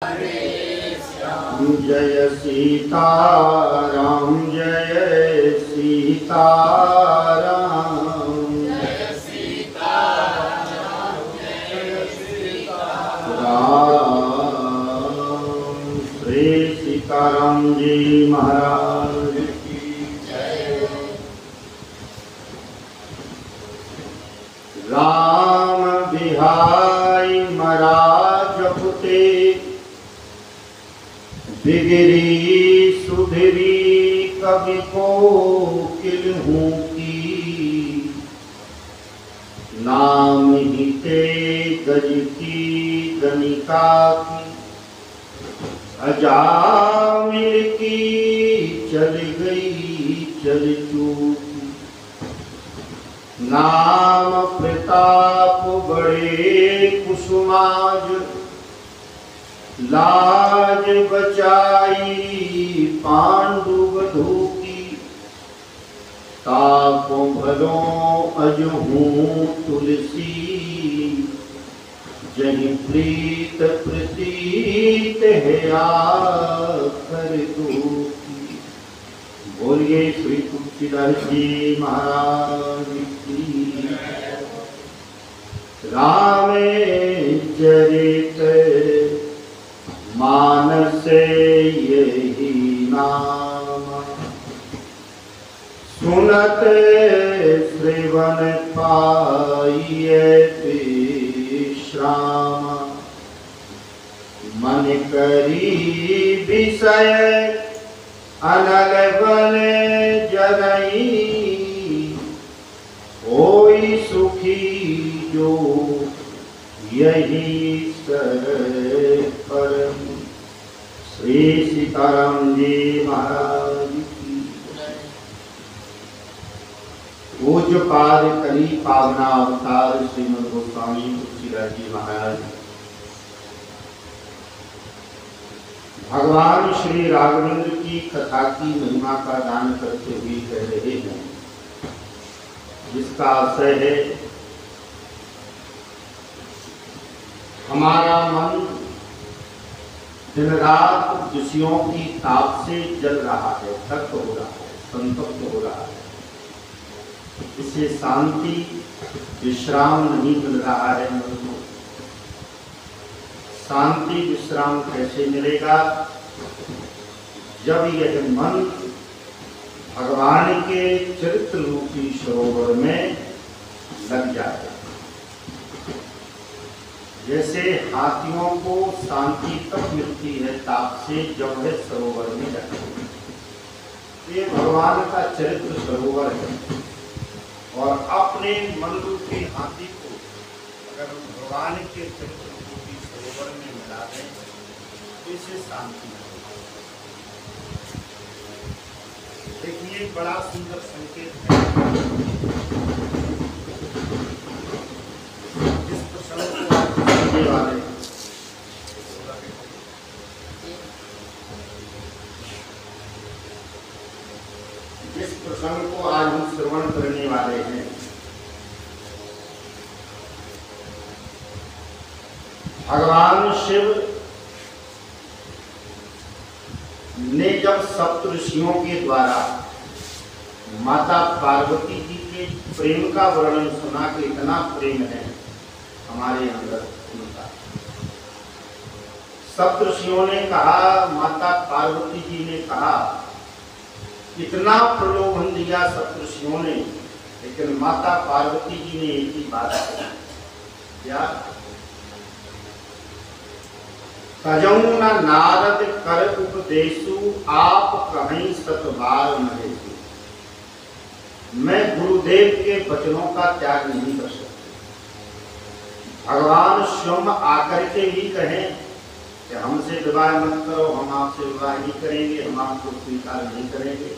जय सीताराम जय सीताराम जय सीताराम जय सीताराम। श्री सीताराम जी महाराज की जय। राम बिहारी महाराज पुते बिगड़ी सुधरी कवि को किलहूँ की। नाम ही ते गज की गणिका की अजामिल की चल गई चल चूकी। नाम प्रताप बड़े कुसुमाज लाज बचाई पांडुवधू की। ताको भलो अजहूँ तुलसी जहि प्रीत प्रतीत है आखर दूकी। बोलिए श्री तुलसीदास जी महाराज की। रामचरित मानस यही नाम सुनत श्रवण पाइए विश्राम। मन करी विषय अनल बन जनई। होई सुखी जो यही परम। श्री सीताराम जी महाराज की। पूज्य पाद कली पावना अवतार श्रीमद् गोस्वामी तुलसीदास जी महाराज भगवान श्री राघवेंद्र की कथा की महिमा का दान करते हुए कह रहे हैं, जिसका आशय है हमारा मन दिन रात विषयों की ताप से जल रहा है, तप्त हो रहा है, संतप्त हो रहा है। इसे शांति विश्राम नहीं मिल रहा है। मन को शांति विश्राम कैसे मिलेगा? जब यह मन भगवान के चरित्र रूपी सरोवर में लग जाए। जैसे हाथियों को शांति तब मिलती है ताप से जब वह सरोवर में जाते हैं। ये भगवान का चरित्र सरोवर है और अपने मन रूपी हाथी को अगर भगवान के चरित्र रूपी सरोवर में मिला दें तो इसे शांति मिलेगी। देखिए बड़ा सुंदर संकेत है। जिस प्रसंग को आज सुनने वाले जिस प्रसंग को आज हम श्रवण करने वाले हैं, भगवान शिव ने जब सप्त ऋषियों के द्वारा माता पार्वती जी के प्रेम का वर्णन सुना कि इतना प्रेम है हमारे अंदर उनका। सप्त ऋषियों ने कहा, माता पार्वती जी ने कहा, इतना प्रलोभन दिया सप्त ऋषियों ने, लेकिन माता पार्वती जी ने एक ही बात कही, क्या? तजऊ न नारद कर उपदेशु आप कहीं सतबार महेशु। मैं गुरुदेव के वचनों का त्याग नहीं कर सकती। भगवान स्वयं आकर के ही कहें कि हमसे विवाह मत करो, हम आपसे विवाह नहीं करेंगे, हम आपको स्वीकार नहीं करेंगे,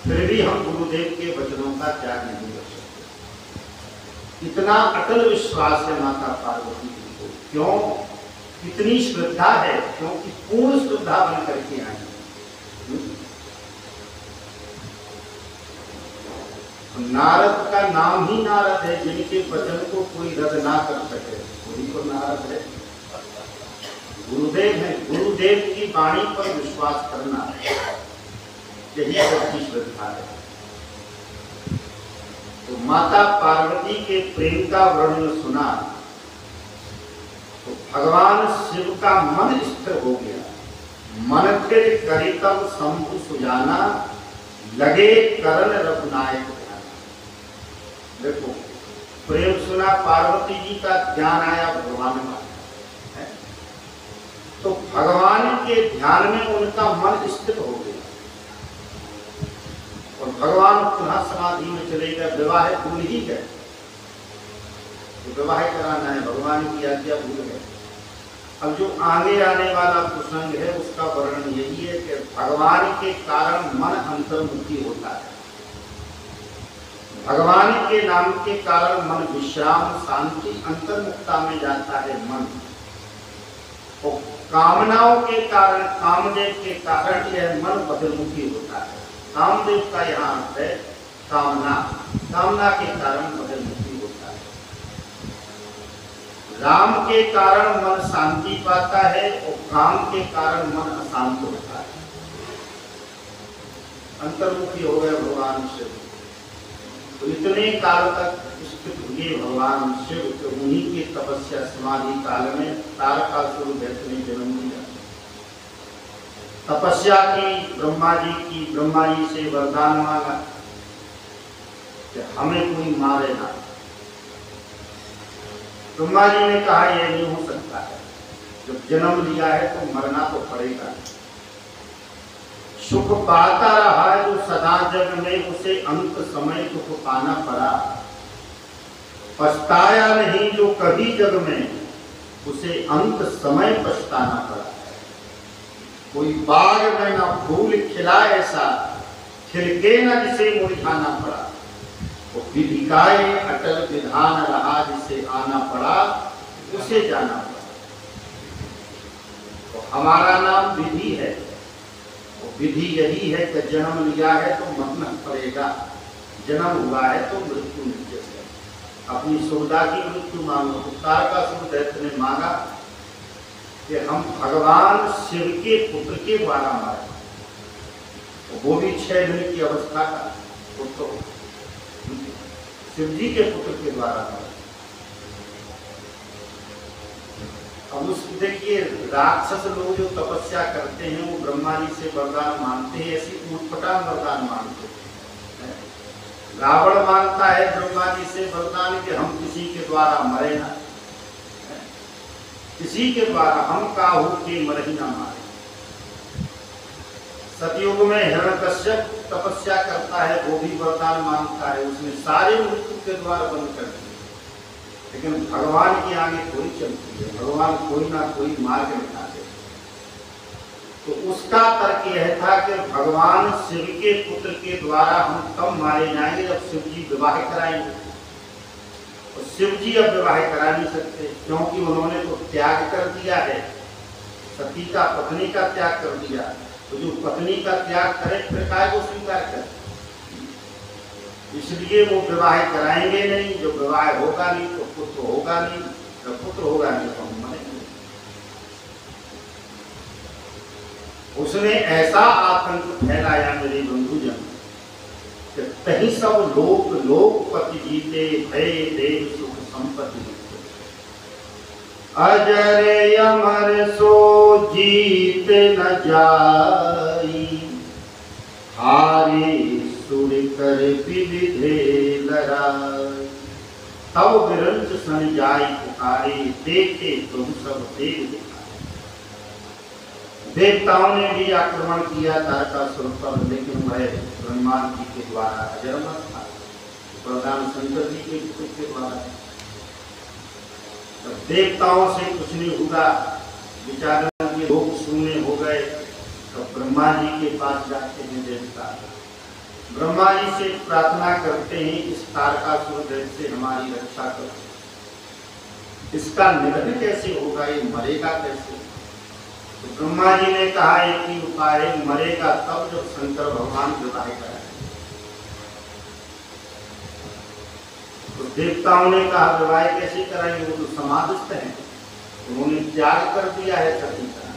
फिर भी हम गुरुदेव के वचनों का त्याग नहीं कर सकते। इतना अटल विश्वास है माता पार्वती जी को। क्यों? इतनी श्रद्धा है, क्योंकि पूर्ण श्रद्धा बन करके आई। नारद का नाम ही नारद है, जिनके वचन को कोई रद्द ना कर सके, वही तो नारद है। गुरुदेव हैं, गुरुदेव की वाणी पर विश्वास करना यही सबकी श्रद्धा है। तो माता पार्वती के प्रेम का वर्णन सुना तो भगवान शिव का मन स्थिर हो गया। मन फिर करितव शंभु सुजाना, लगे करण रघुनायक ध्यान। देखो प्रेम सुना, पार्वती जी का ध्यान आया भगवान में, तो भगवान के ध्यान में उनका मन स्थिर हो गया और भगवान पुनः समाधि में चले गए। विवाह भूल ही गए, तो विवाह कराना है, भगवान की आज्ञा भूल गए। अब जो आगे आने वाला प्रसंग है उसका वर्णन यही है कि भगवान के कारण मन अंतर्मुखी होता है। भगवान के नाम के कारण मन विश्राम, शांति, अंतर्मुखता में जाता है मन। और कामनाओं के कारण, कामदेव के कारण यह मन बहिर्मुखी होता है। कामदेव का यहाँ अर्थ है कामना, कामना के कारण बहिर्मुखी होता है। राम के कारण मन शांति पाता है और काम के कारण मन अशांत होता है, अंतर्मुखी हो गए भगवान शिव। तो इतने काल तक स्थित हुए भगवान शिव तो उन्हीं की तपस्या समाधि काल में तारकासुर दैत्य ने जन्म लिया। तपस्या की ब्रह्मा जी से वरदान मांगा कि हमें कोई मारे ना। ब्रह्मा जी ने कहा यह नहीं हो सकता है, जब जन्म लिया है तो मरना तो पड़ेगा। सुख पाता रहा जो सदा जग में, उसे अंत समय दुख पाना पड़ा। पछताया नहीं जो कभी जग में, उसे अंत समय पछताना पड़ा। कोई बाग में न फूल खिला ऐसा, खिलके न जिसे मुरझाना पड़ा। वो विधिकाए अटल विधान रहा, जिसे आना पड़ा उसे जाना पड़ा। तो हमारा नाम विधि है। विधि यही है कि जन्म लिया है तो मरना पड़ेगा, जन्म हुआ है तो मृत्यु निश्चित है। अपनी सुविधा की मृत्यु मांगो। तारकासुर दैत्य ने मांगा कि हम भगवान शिव के पुत्र के द्वारा मारे, वो भी 6 दिन की अवस्था का पुत्र, शिव जी के पुत्र के द्वारा मारे। अब उस देखिए राक्षस लोग जो तपस्या करते हैं वो ब्रह्मा जी से वरदान मांगते हैं, ऐसी ऊटपटांग वरदान मांगते हैं। रावण मांगता है ब्रह्मा जी से वरदान कि हम किसी के द्वारा मरे ना, किसी के द्वारा हम काहू के मर ही ना मारे। सतयुग में हिरण्यकश्यप तपस्या करता है, वो भी वरदान मांगता है, उसने सारे मृत्यु के द्वार बंद कर दिए। लेकिन भगवान की आगे कोई चलती है, भगवान कोई ना कोई मार्ग निकाले। तो उसका तर्क यह था कि भगवान शिव के पुत्र के द्वारा हम तब मारे जाएंगे जब शिव जी विवाह कराएंगे। और शिव जी अब विवाह करा नहीं सकते, क्योंकि उन्होंने तो त्याग कर दिया है, सती का पत्नी का त्याग कर दिया। तो जो पत्नी का त्याग करे फिर काय को स्वीकार करे, इसलिए वो विवाह कराएंगे नहीं। जो विवाह होगा नहीं तो पुत्र होगा नहीं, जब पुत्र होगा नहीं तो हम मरेंगे। उसने ऐसा आतंक फैलाया मेरे बंधुजन कि तही सब लोकपति जीते, भय देव सुख संपत्ति जीते। अजर अमर सो जीत न जाई, हारे सुर कर विविधे लड़ाई। तब विरंच सन जाई पुकारे, देखे तुम सब देव दिखाए। देवताओं ने भी आक्रमण किया तारकासुर पर, लेकिन वह ब्रह्मा जी के द्वारा अजरमर था, प्रधान शंकर जी के पुत्र के द्वारा। देवताओं से कुछ नहीं हुआ, विचारण के लोग शून्य हो गए। तो ब्रह्मा जी के पास जाते हैं देवता, ब्रह्मा जी से प्रार्थना करते हैं इस तारकासुर दैत्य से हमारी रक्षा करो, इसका निधन कैसे होगा, ये मरेगा कैसे। तो ब्रह्मा जी ने कहा एक ही उपाय है, मरेगा तब जब शंकर भगवान विवाह कराए। तो देवताओं ने कहा विवाह कैसे कराएंगे, वो तो समाधिस्थ हैं। उन्होंने त्याग कर दिया है सती का।